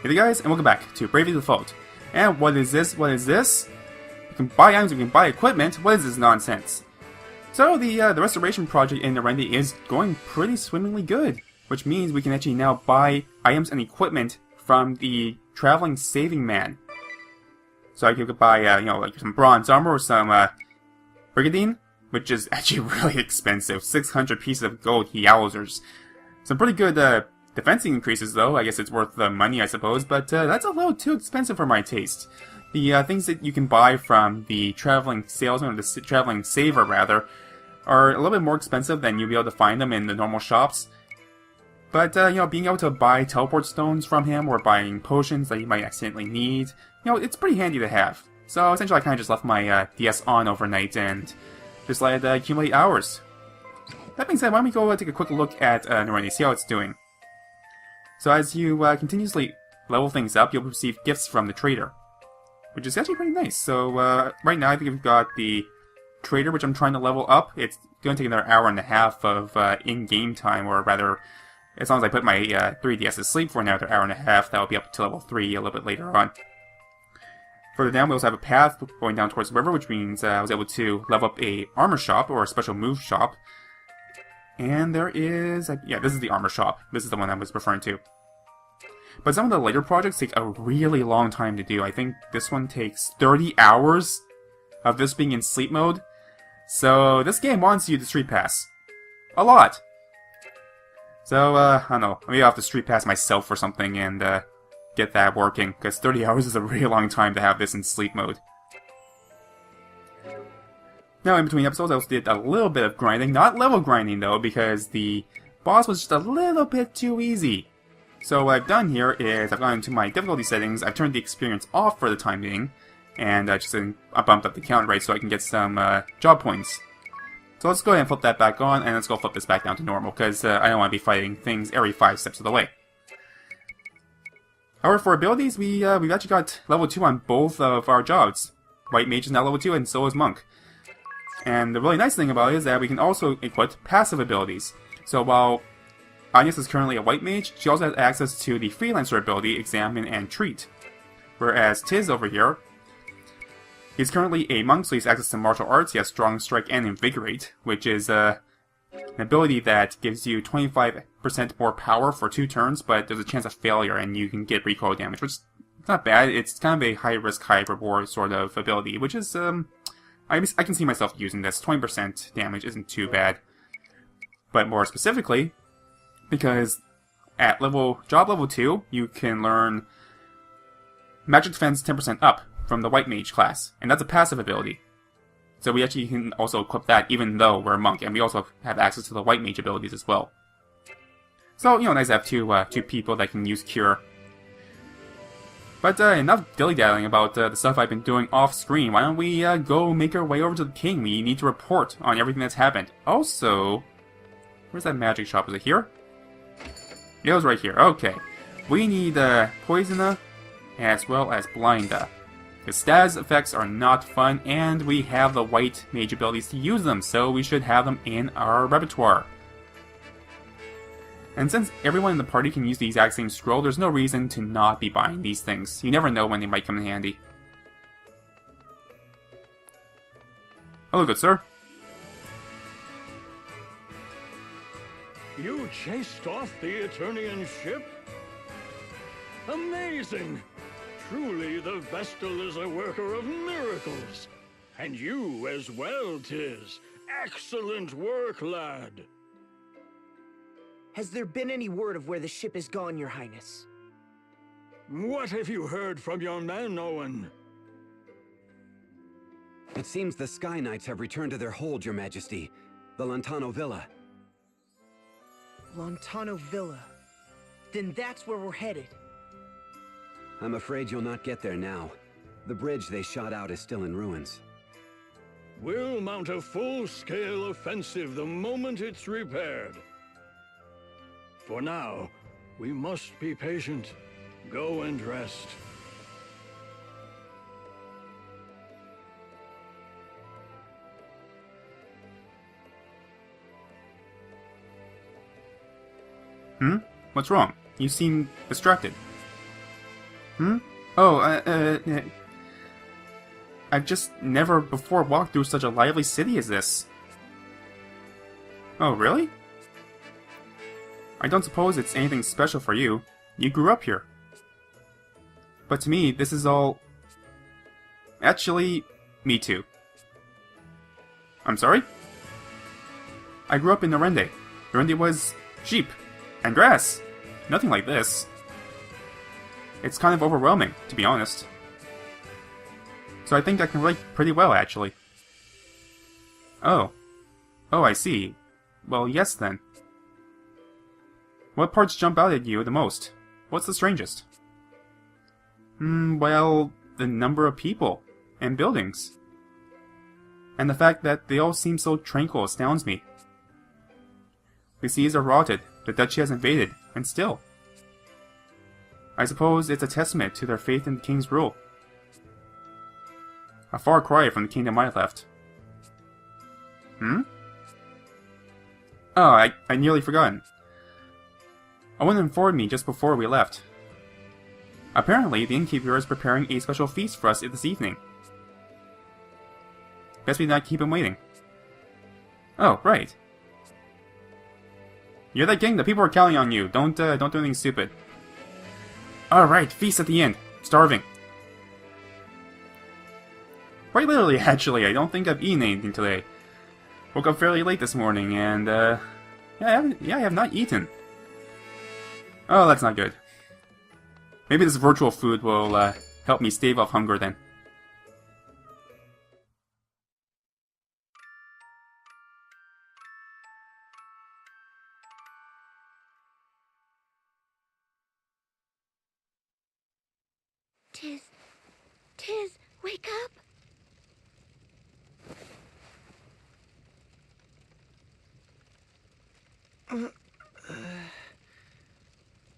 Hey guys, and welcome back to Bravely Default. And what is this? What is this? You can buy items, you can buy equipment. What is this nonsense? So the restoration project in Norende is going pretty swimmingly good, which means we can actually now buy items and equipment from the traveling saving man. So I could buy, like some bronze armor or some brigandine, which is actually really expensive. 600 pieces of gold, yowzers. Some pretty good defense increases, though. I guess it's worth the money, I suppose, but that's a little too expensive for my taste. The things that you can buy from the traveling salesman, or the traveling saver, rather, are a little bit more expensive than you'll be able to find them in the normal shops. But, being able to buy teleport stones from him, or buying potions that you might accidentally need, it's pretty handy to have. So, essentially, I kind of just left my DS on overnight and just let it accumulate hours. That being said, why don't we go take a quick look at Norende, see how it's doing. So as you continuously level things up, you'll receive gifts from the trader, which is actually pretty nice. So right now I think we've got the trader, which I'm trying to level up. It's going to take another hour and a half of in-game time, or rather, as long as I put my 3DS to sleep for another hour and a half, that'll be up to level 3 a little bit later on. Further down, we also have a path going down towards the river, which means I was able to level up a armor shop, or a special move shop. And there is... yeah, this is the armor shop. This is the one I was referring to. But some of the later projects take a really long time to do. I think this one takes 30 hours of this being in sleep mode. So this game wants you to street pass. A lot! So, I don't know. Maybe I'll have to street pass myself or something and get that working. Because 30 hours is a really long time to have this in sleep mode. Now, in between episodes, I also did a little bit of grinding. Not level grinding, though, because the boss was just a little bit too easy. So what I've done here is I've gone into my difficulty settings, I've turned the experience off for the time being, and I bumped up the count rate so I can get some job points. So let's go ahead and flip that back on, and let's go flip this back down to normal, because I don't want to be fighting things every 5 steps of the way. However, for abilities, we've actually got level 2 on both of our jobs. White Mage is now level 2, and so is Monk. And the really nice thing about it is that we can also equip passive abilities. So while Agnès is currently a White Mage, she also has access to the Freelancer ability, Examine and Treat. Whereas Tiz over here, he's currently a Monk, so he has access to Martial Arts, he has Strong Strike and Invigorate, which is an ability that gives you 25% more power for 2 turns, but there's a chance of failure and you can get recoil damage, which is not bad. It's kind of a high-risk, high-reward sort of ability, which is... I can see myself using this. 20% damage isn't too bad. But more specifically, because at job level 2, you can learn Magic Defense 10% up from the White Mage class. And that's a passive ability. So we actually can also equip that even though we're a Monk. And we also have access to the White Mage abilities as well. So, nice to have two people that can use Cure. But enough dilly-dallying about the stuff I've been doing off-screen. Why don't we go make our way over to the king? We need to report on everything that's happened. Also, where's that magic shop? Is it here? It was right here. Okay. We need Poisona as well as Blinda. The status effects are not fun, and we have the white mage abilities to use them, so we should have them in our repertoire. And since everyone in the party can use the exact same scroll, there's no reason to not be buying these things. You never know when they might come in handy. Hello, good sir. You chased off the Eternian ship? Amazing! Truly, the Vestal is a worker of miracles. And you as well, Tiz. Excellent work, lad. Has there been any word of where the ship is gone, Your Highness? What have you heard from your man, Owen? It seems the Sky Knights have returned to their hold, Your Majesty. The Lontano Villa. Lontano Villa. Then that's where we're headed. I'm afraid you'll not get there now. The bridge they shot out is still in ruins. We'll mount a full-scale offensive the moment it's repaired. For now, we must be patient. Go and rest. What's wrong? You seem distracted. Oh, I've just never before walked through such a lively city as this. Oh, really? I don't suppose it's anything special for you. You grew up here. But to me, this is all... Actually, me too. I'm sorry? I grew up in Norende. Norende was sheep and grass. Nothing like this. It's kind of overwhelming, to be honest. So I think I can relate pretty well, actually. Oh. Oh, I see. Well, yes then. What parts jump out at you the most? What's the strangest? Well, the number of people and buildings. And the fact that they all seem so tranquil astounds me. The seas are rotted, the duchy has invaded, and still. I suppose it's a testament to their faith in the king's rule. A far cry from the kingdom I left. Oh, I nearly forgotten. Owen informed me just before we left. Apparently, the innkeeper is preparing a special feast for us this evening. Guess we not keep him waiting. Oh, right. You're that gang, the people are counting on you. Don't do anything stupid. Alright, feast at the end. Starving. Quite literally, actually. I don't think I've eaten anything today. Woke up fairly late this morning, and, yeah, I have not eaten. Oh, that's not good. Maybe this virtual food will, help me stave off hunger then. Tiz, wake up!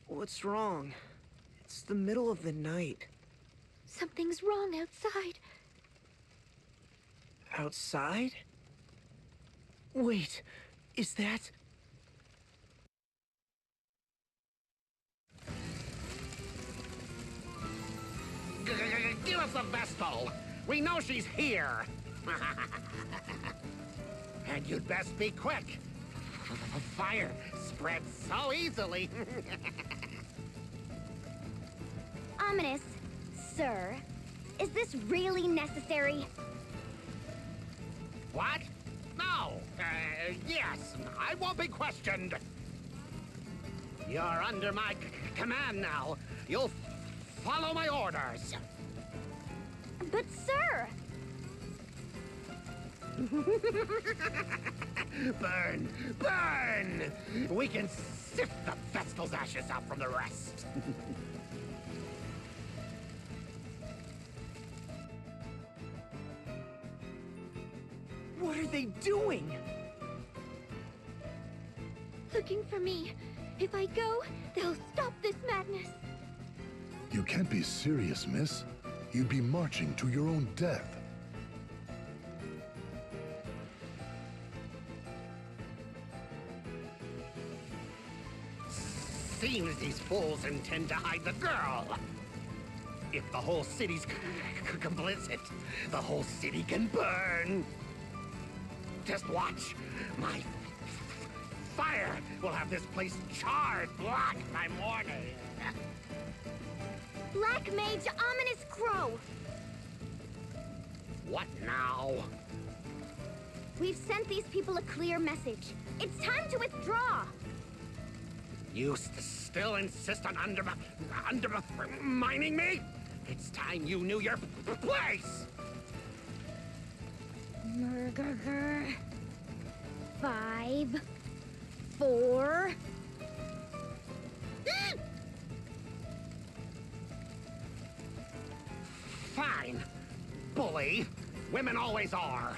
What's wrong? It's the middle of the night. Something's wrong outside. Outside? Wait, is that... Give us the vestal! We know she's here! And you'd best be quick. Fire spreads so easily. Ominous, sir. Is this really necessary? What? No. Yes, I won't be questioned. You're under my command now. You'll follow my orders. But, sir! Burn! Burn! We can sift the vestal's ashes out from the rest. What are they doing? Looking for me. If I go, they'll stop this madness. You can't be serious, miss. You'd be marching to your own death. Seems these fools intend to hide the girl. If the whole city's complicit, the whole city can burn. Just watch. My fire will have this place charred black by morning. Black Mage Ominous Crow! What now? We've sent these people a clear message. It's time to withdraw! You still insist on undermining me? It's time you knew your place! Murder. 5, 4... Fine. Bully. Women always are.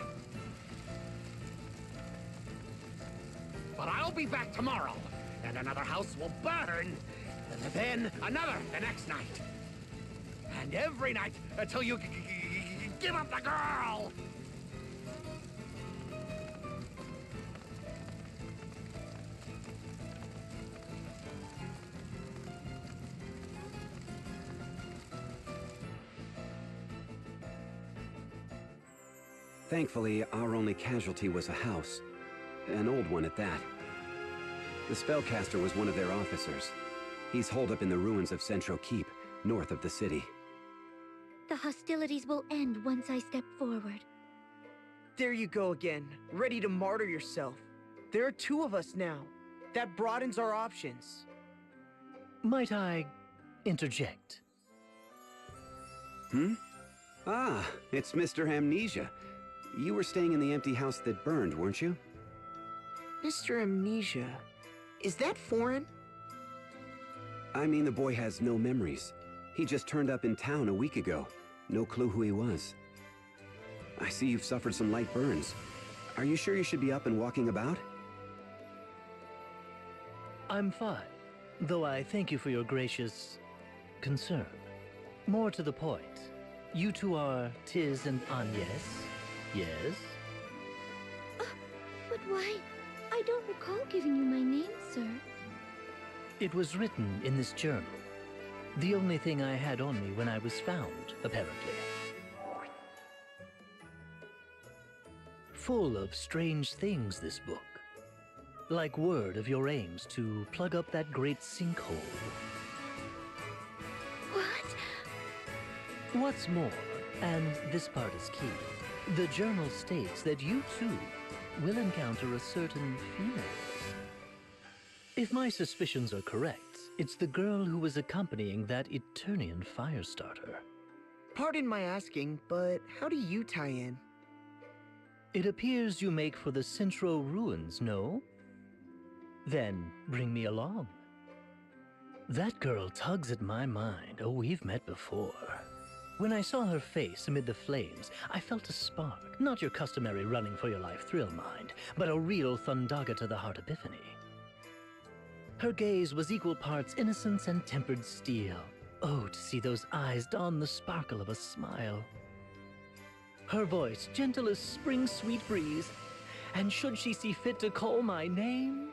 But I'll be back tomorrow, and another house will burn, and then another the next night. And every night until you give up the girl! Thankfully, our only casualty was a house. An old one at that. The spellcaster was one of their officers. He's holed up in the ruins of Central Keep, north of the city. The hostilities will end once I step forward. There you go again, ready to martyr yourself. There are two of us now. That broadens our options. Might I interject? Ah, it's Mr. Amnesia. You were staying in the empty house that burned, weren't you? Mr. Amnesia, is that foreign? I mean, the boy has no memories. He just turned up in town a week ago. No clue who he was. I see you've suffered some light burns. Are you sure you should be up and walking about? I'm fine, though I thank you for your gracious concern. More to the point, you two are Tiz and Agnès, yes? But why? I don't recall giving you my name, sir. It was written in this journal. The only thing I had on me when I was found, apparently. Full of strange things, this book. Like word of your aims to plug up that great sinkhole. What? What's more, and this part is key, the journal states that you too will encounter a certain female. If my suspicions are correct, it's the girl who was accompanying that Eternian Firestarter. Pardon my asking, but how do you tie in? It appears you make for the Central Ruins, no? Then bring me along. That girl tugs at my mind. Oh, we've met before. When I saw her face amid the flames, I felt a spark. Not your customary running for your life thrill mind, but a real Thundaga to the heart epiphany. Her gaze was equal parts innocence and tempered steel. Oh, to see those eyes don the sparkle of a smile. Her voice gentle as spring's sweet breeze, and should she see fit to call my name?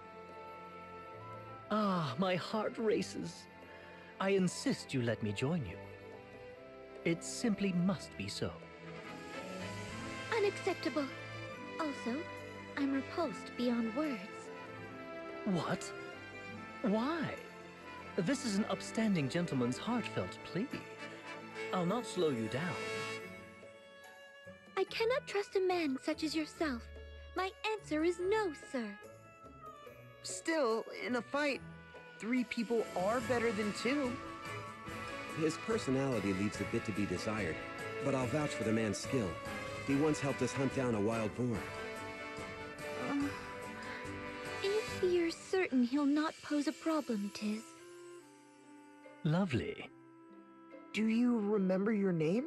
Ah, my heart races. I insist you let me join you. It simply must be so. Unacceptable. Also, I'm repulsed beyond words. What? Why? This is an upstanding gentleman's heartfelt plea. I'll not slow you down. I cannot trust a man such as yourself. My answer is no, sir. Still, in a fight, 3 people are better than 2. His personality leaves a bit to be desired, but I'll vouch for the man's skill. He once helped us hunt down a wild boar. If you're certain he'll not pose a problem, Tiz. Lovely. Do you remember your name?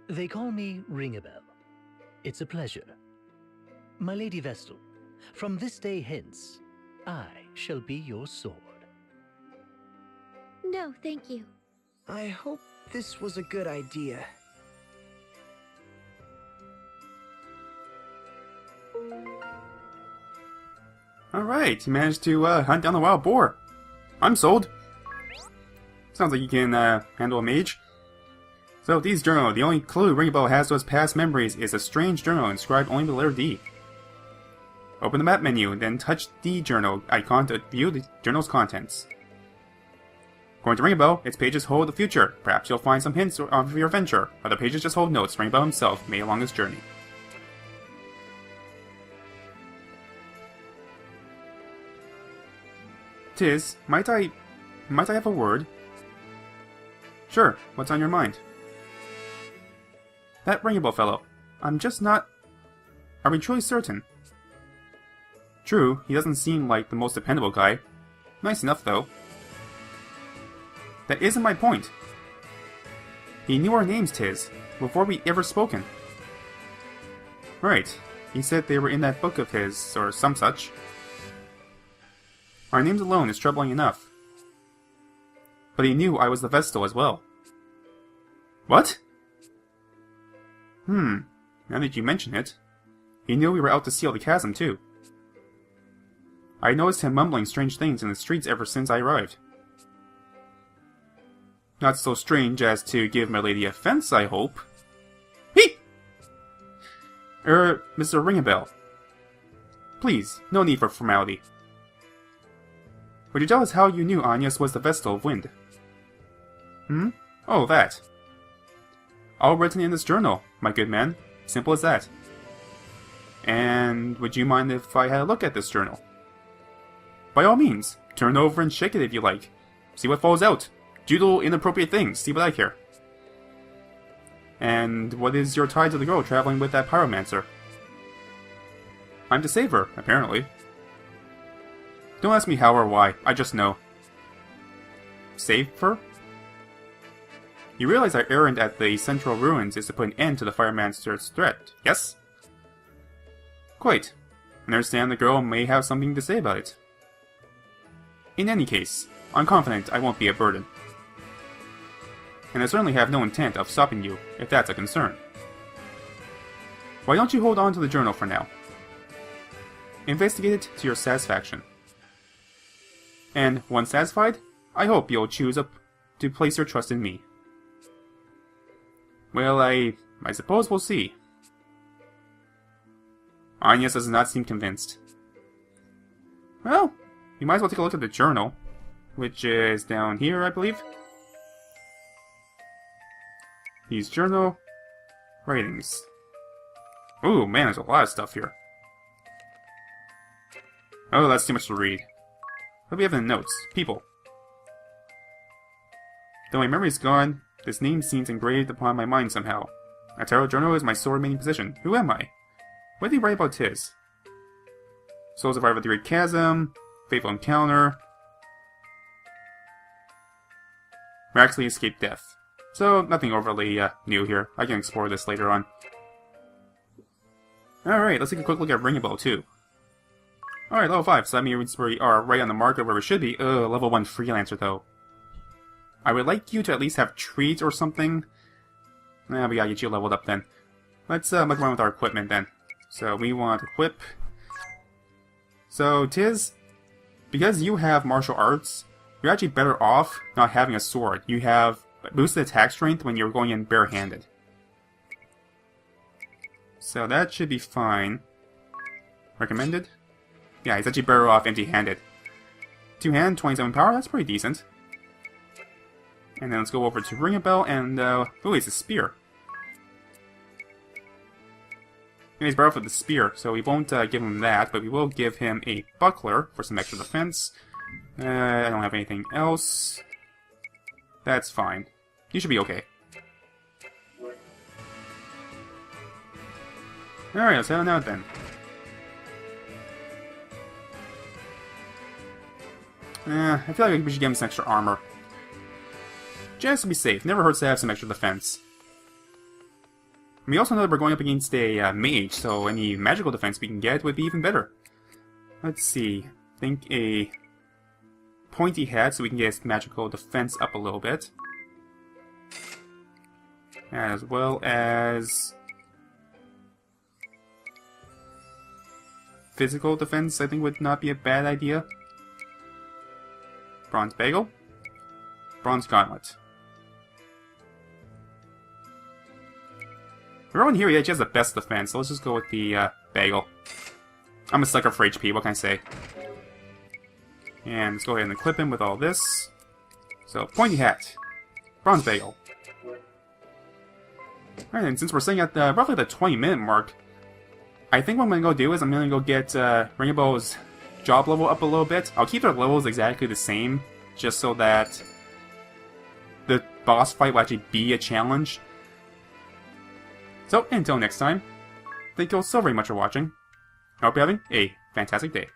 They call me Ringabel. It's a pleasure. My Lady Vestal, from this day hence, I shall be your sword. No, thank you. I hope this was a good idea. Alright, you managed to hunt down the wild boar. I'm sold. Sounds like you can handle a mage. So, D's journal. The only clue Ringabel has to his past memories is a strange journal inscribed only with the letter D. Open the map menu, then touch the journal icon to view the journal's contents. According to Ringabel, its pages hold the future. Perhaps you'll find some hints of your adventure. Other pages just hold notes Ringabel himself made along his journey. Tiz, might I have a word? Sure, what's on your mind? That Ringabel fellow. I'm just not... Are we truly certain? True, he doesn't seem like the most dependable guy. Nice enough, though. That isn't my point. He knew our names, Tiz, before we ever spoken. Right, he said they were in that book of his, or some such. Our names alone is troubling enough. But he knew I was the Vestal as well. What? Now that you mention it, he knew we were out to seal the chasm, too. I noticed him mumbling strange things in the streets ever since I arrived. Not so strange as to give my lady offense, I hope. He! Mr. Ringabel. Please, no need for formality. Would you tell us how you knew Agnès was the Vestal of Wind? Oh, that. All written in this journal, my good man. Simple as that. And would you mind if I had a look at this journal? By all means, turn it over and shake it if you like. See what falls out. Doodle inappropriate things, see what I care. And what is your tie to the girl traveling with that pyromancer? I'm to save her, apparently. Don't ask me how or why, I just know. Save her? You realize our errand at the central ruins is to put an end to the Firemancer's threat, yes? Quite. I understand the girl may have something to say about it. In any case, I'm confident I won't be a burden. And I certainly have no intent of stopping you, if that's a concern. Why don't you hold on to the journal for now? Investigate it to your satisfaction. And once satisfied, I hope you'll choose to place your trust in me. Well, I suppose we'll see. Agnès does not seem convinced. Well, you might as well take a look at the journal, which is down here, I believe. Use journal. Writings. Ooh, man, there's a lot of stuff here. Oh, that's too much to read. What do we have in the notes? People. Though my memory's gone, this name seems engraved upon my mind somehow. A tarot journal is my sole remaining possession. Who am I? What did he write about Tiz? Soul survivor of the Great Chasm, Fateful Encounter, miraculously escaped death. So, nothing overly new here. I can explore this later on. Alright, let's take a quick look at Ringabel too. Alright, level 5, so that means we are right on the mark of where we should be. Ugh, level 1 freelancer though. I would like you to at least have treats or something. Nah, we gotta get you leveled up then. Let's look around with our equipment then. So we want equip. So Tiz, because you have martial arts, you're actually better off not having a sword. You have boosted attack strength when you're going in barehanded. So that should be fine. Recommended? Yeah, he's actually better off empty-handed. 2-hand, 27 power, that's pretty decent. And then let's go over to Ringabel and, oh, it's a spear. And he's better off with the spear, so we won't give him that, but we will give him a buckler for some extra defense. I don't have anything else. That's fine. You should be okay. Alright, let's head on out then. I feel like we should give him some extra armor. Just to be safe. Never hurts to have some extra defense. We also know that we're going up against a mage, so any magical defense we can get would be even better. Let's see. I think a pointy hat so we can get his magical defense up a little bit. As well as physical defense, I think would not be a bad idea. Bronze bagel. Bronze gauntlet. Everyone here actually has the best defense, so let's just go with the bagel. I'm a sucker for HP, what can I say? And let's go ahead and equip him with all this. So, pointy hat. Bronze bagel. Alright, and since we're sitting at roughly the 20-minute mark, I think what I'm going to go do is I'm going to go get Ringabel's job level up a little bit. I'll keep their levels exactly the same, just so that the boss fight will actually be a challenge. So, until next time, thank you all so very much for watching. I hope you're having a fantastic day.